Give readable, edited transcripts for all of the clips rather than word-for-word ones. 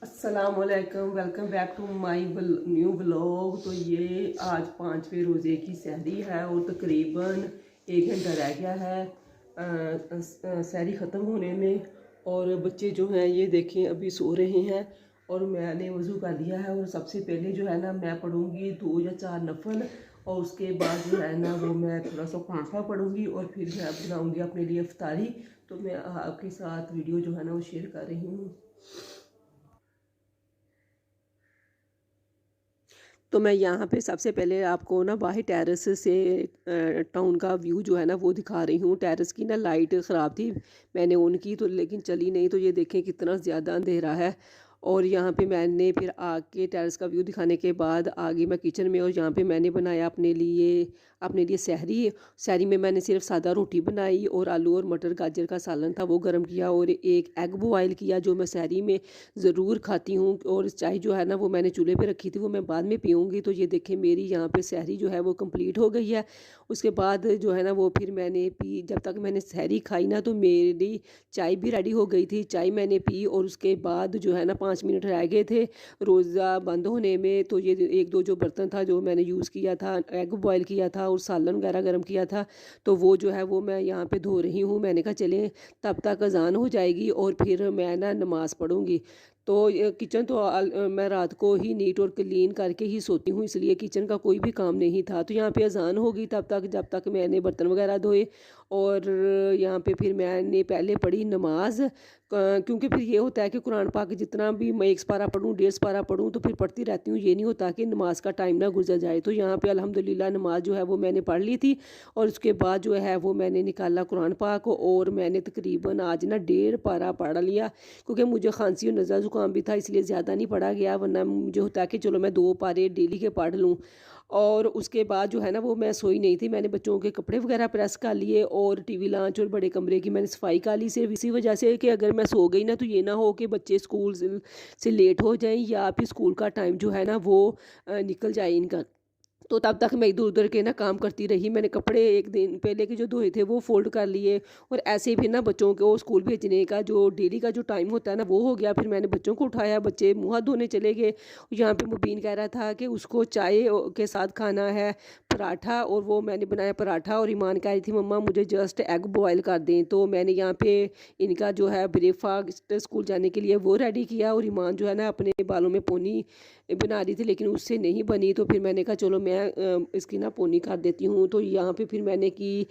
अस्सलामुअलैकुम, welcome back to my new blog. तो ये आज 5वें रोज़े की सहरी है और तकरीबन 1 घंटा रह गया है सहरी ख़त्म होने में। और बच्चे जो हैं ये देखें अभी सो रहे हैं और मैंने वज़ू कर लिया है। और सबसे पहले जो है ना मैं पढ़ूँगी 2 या 4 नफल, और उसके बाद जो है ना वो मैं थोड़ा सा कुरान पढ़ूँगी और फिर मैं बनाऊँगी अपने लिए इफ्तारी। तो मैं आपके साथ वीडियो जो है ना वो शेयर कर रही हूँ। तो मैं यहाँ पे सबसे पहले आपको ना बाहर टेरेस से टाउन का व्यू जो है ना वो दिखा रही हूँ। टेरेस की ना लाइट ख़राब थी, मैंने ऑन की तो लेकिन चली नहीं। तो ये देखें कितना ज़्यादा अंधेरा है। और यहाँ पे मैंने फिर आके टेरेस का व्यू दिखाने के बाद आगे मैं किचन में, और यहाँ पे मैंने बनाया अपने लिए सहरी। सहरी में मैंने सिर्फ सादा रोटी बनाई और आलू और मटर गाजर का सालन था वो गर्म किया, और एक एग बॉयल किया जो मैं सहरी में ज़रूर खाती हूँ। और चाय जो है ना वो मैंने चूल्हे पे रखी थी, वो मैं बाद में पीऊँगी। तो ये देखें मेरी यहाँ पे सहरी जो है वो कंप्लीट हो गई है। उसके बाद जो है ना वो फिर मैंने पी। जब तक मैंने सहरी खाई ना तो मेरी चाय भी रेडी हो गई थी, चाय मैंने पी। और उसके बाद जो है ना 5 मिनट रह गए थे रोज़ा बंद होने में। तो ये एक दो जो बर्तन था जो मैंने यूज़ किया था, एग बॉयल किया था और सालन वगैरह गर्म किया था, तो वो जो है वो मैं यहाँ पे धो रही हूँ। मैंने कहा चलें तब तक अजान हो जाएगी और फिर मैं ना नमाज़ पढ़ूँगी। तो ये किचन तो मैं रात को ही नीट और क्लीन करके ही सोती हूँ, इसलिए किचन का कोई भी काम नहीं था। तो यहाँ पे अजान होगी तब तक, जब तक मैंने बर्तन वगैरह धोए। और यहाँ पे फिर मैंने पहले पढ़ी नमाज, क्योंकि फिर ये होता है कि कुरान पाक जितना भी मैं 1 पारा पढ़ूँ 1.5 पारा पढ़ूँ तो फिर पढ़ती रहती हूँ, ये नहीं होता कि नमाज का टाइम ना गुजर जाए। तो यहाँ पे अल्हम्दुलिल्लाह नमाज जो है वो मैंने पढ़ ली थी। और उसके बाद जो है वो मैंने निकाला कुरान पाक, और मैंने तकरीबन आज ना 1.5 पारा पढ़ लिया, क्योंकि मुझे खांसी और नज़ला ज़ुकाम भी था, इसलिए ज़्यादा नहीं पढ़ा गया। वरना मुझे होता है कि चलो मैं 2 पारे डेली के पढ़ लूँ। और उसके बाद जो है ना वो मैं सोई नहीं थी, मैंने बच्चों के कपड़े वगैरह प्रेस कर लिए और टीवी लॉन्च और बड़े कमरे की मैंने सफाई कर ली, सिर्फ इसी वजह से कि अगर मैं सो गई ना तो ये ना हो कि बच्चे स्कूल से लेट हो जाएं या फिर स्कूल का टाइम जो है ना वो निकल जाए इनका। तो तब तक मैं इधर उधर के ना काम करती रही। मैंने कपड़े एक दिन पहले के जो धोए थे वो फोल्ड कर लिए, और ऐसे ही फिर ना बच्चों को स्कूल भेजने का जो डेली का जो टाइम होता है ना वो हो गया। फिर मैंने बच्चों को उठाया, बच्चे मुँह हाथ धोने चले गए। यहाँ पे मुबीन कह रहा था कि उसको चाय के साथ खाना है पराठा, और वो मैंने बनाया पराठा। और ईमान कह रही थी मम्मा मुझे जस्ट एग बॉयल कर दें। तो मैंने यहाँ पे इनका जो है ब्रेकफास्ट स्कूल जाने के लिए वो रेडी किया, और ईमान जो है ना अपने बालों में पोनी बना रही थी लेकिन उससे नहीं बनी। तो फिर मैंने कहा चलो मैं इसकी ना पोनी कर देती हूँ। तो यहाँ पे फिर मैंने की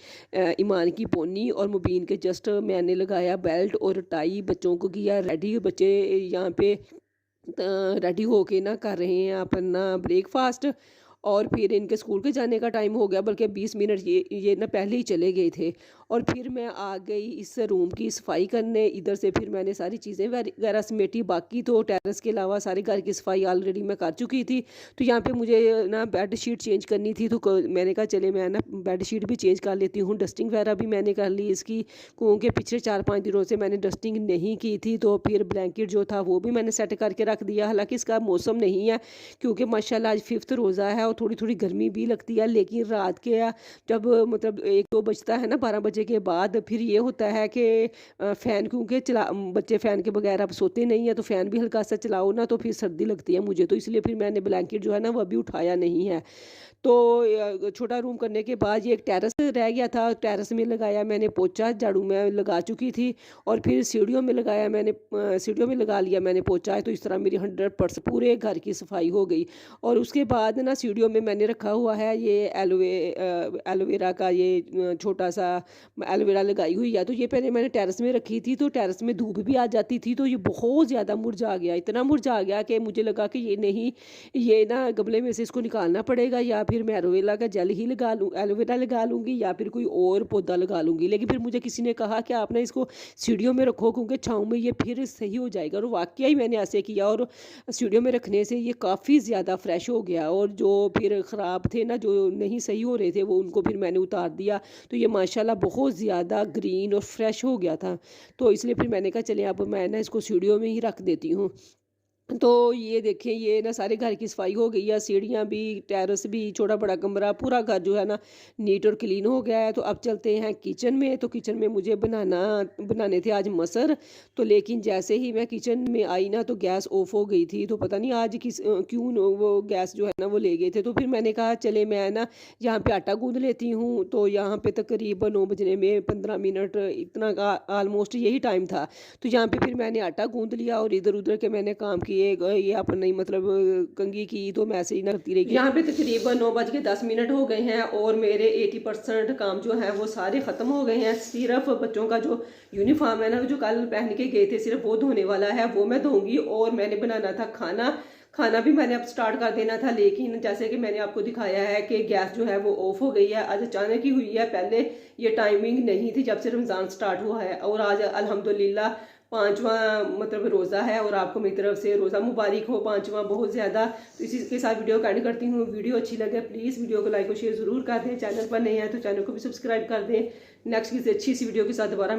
ईमान की पोनी, और मुबीन के जस्ट मैंने लगाया बेल्ट और टाई, बच्चों को किया रेडी। बच्चे यहाँ पे रेडी होके ना कर रहे हैं अपना ब्रेकफास्ट। और फिर इनके स्कूल के जाने का टाइम हो गया, बल्कि 20 मिनट ये ना पहले ही चले गए थे। और फिर मैं आ गई इस रूम की सफाई करने। इधर से फिर मैंने सारी चीज़ें वगैरह समेटी, बाकी तो टेरेस के अलावा सारे घर की सफाई ऑलरेडी मैं कर चुकी थी। तो यहाँ पे मुझे ना बेड शीट चेंज करनी थी, तो मैंने कहा चले मैं ना बेड शीट भी चेंज कर लेती हूँ। डस्टिंग वगैरह भी मैंने कर ली इसकी, क्योंकि पिछले 4-5 दिनों से मैंने डस्टिंग नहीं की थी। तो फिर ब्लैंकेट जो था वो भी मैंने सेट करके रख दिया। हालांकि इसका मौसम नहीं है, क्योंकि माशाल्लाह आज 5th रोज़ा है और थोड़ी थोड़ी गर्मी भी लगती है। लेकिन रात के जब मतलब 1-2 बजता है ना 12 बजे के बाद, फिर ये होता है कि फ़ैन, क्योंकि बच्चे फ़ैन के बगैर अब सोते नहीं है, तो फ़ैन भी हल्का सा चलाओ ना तो फिर सर्दी लगती है मुझे। तो इसलिए फिर मैंने ब्लैंकेट जो है ना वो अभी उठाया नहीं है। तो छोटा रूम करने के बाद ये एक टेरेस रह गया था, टेरेस में लगाया मैंने पोछा, झाड़ू मैं लगा चुकी थी। और फिर सीढ़ियों में लगाया मैंने, सीढ़ियों में लगा लिया मैंने पोछा। तो इस तरह मेरी 100% पूरे घर की सफाई हो गई। और उसके बाद ना सीढ़ियों में मैंने रखा हुआ है ये एलोवेरा का ये छोटा सा एलोवेरा लगाई हुई है। तो ये पहले मैंने टेरेस में रखी थी, तो टेरेस में धूप भी आ जाती थी, तो ये बहुत ज़्यादा मुरझा गया, इतना मुरझा गया कि मुझे लगा कि ये नहीं, ये ना गमले में से इसको निकालना पड़ेगा, या फिर मैं एलोवेरा का जेल ही लगा लूँ, एलोवेरा लगा लूँगी, या फिर कोई और पौधा लगा लूँगी। लेकिन फिर मुझे किसी ने कहा कि आप ना इसको सीढ़ियों में रखो, क्योंकि छाँव में ये फिर सही हो जाएगा। और वाकई ही मैंने ऐसे किया, और सीढ़ियों में रखने से ये काफ़ी ज़्यादा फ्रेश हो गया। और जो फिर ख़राब थे ना, जो नहीं सही हो रहे थे, वो उनको फिर मैंने उतार दिया। तो ये माशाल्लाह बहुत ज़्यादा ग्रीन और फ्रेश हो गया था। तो इसलिए फिर मैंने कहा चले अब मैं ना इसको सीढ़ियों में ही रख देती हूँ। तो ये देखें, ये ना सारे घर की सफाई हो गई है, सीढ़ियाँ भी, टेरेस भी, छोटा बड़ा कमरा, पूरा घर जो है ना नीट और क्लीन हो गया है। तो अब चलते हैं किचन में। तो किचन में मुझे बनाने थे आज मसर। तो लेकिन जैसे ही मैं किचन में आई ना तो गैस ऑफ हो गई थी। तो पता नहीं आज क्यों वो गैस जो है ना वो ले गए थे। तो फिर मैंने कहा चले मैं ना यहाँ पे आटा गूंद लेती हूँ। तो यहाँ पे तकरीबन 9 बजने में 15 मिनट इतना का ऑलमोस्ट यही टाइम था। तो यहाँ पे फिर मैंने आटा गूंद लिया और इधर उधर के मैंने काम किए। ये अपनी मतलब कंघी की तो मैं ऐसे ही ना करती रही। यहाँ पे तकरीबन 9 बज के 10 मिनट हो गए हैं और मेरे 80% काम जो है वो सारे ख़त्म हो गए हैं। सिर्फ बच्चों का जो यूनिफॉर्म है ना जो कल पहन के गए थे सिर्फ वो धोने वाला है, वो मैं धोऊंगी। और मैंने बनाना था खाना। खाना भी मैंने अब स्टार्ट कर देना था, लेकिन जैसे कि मैंने आपको दिखाया है कि गैस जो है वो ऑफ हो गई है। आज अचानक ही हुई है, पहले ये टाइमिंग नहीं थी जब से रमज़ान स्टार्ट हुआ है। और आज अल्हम्दुलिल्लाह 5वां मतलब रोज़ा है और आपको मेरी तरफ से रोज़ा मुबारक हो, 5वां बहुत ज़्यादा। तो इसी के साथ वीडियो एंड करती हूँ। वीडियो अच्छी लगे प्लीज़ वीडियो को लाइक और शेयर ज़रूर कर दें। चैनल पर नहीं है तो चैनल को भी सब्सक्राइब कर दें। नेक्स्ट किसी अच्छी सी वीडियो के साथ दोबारा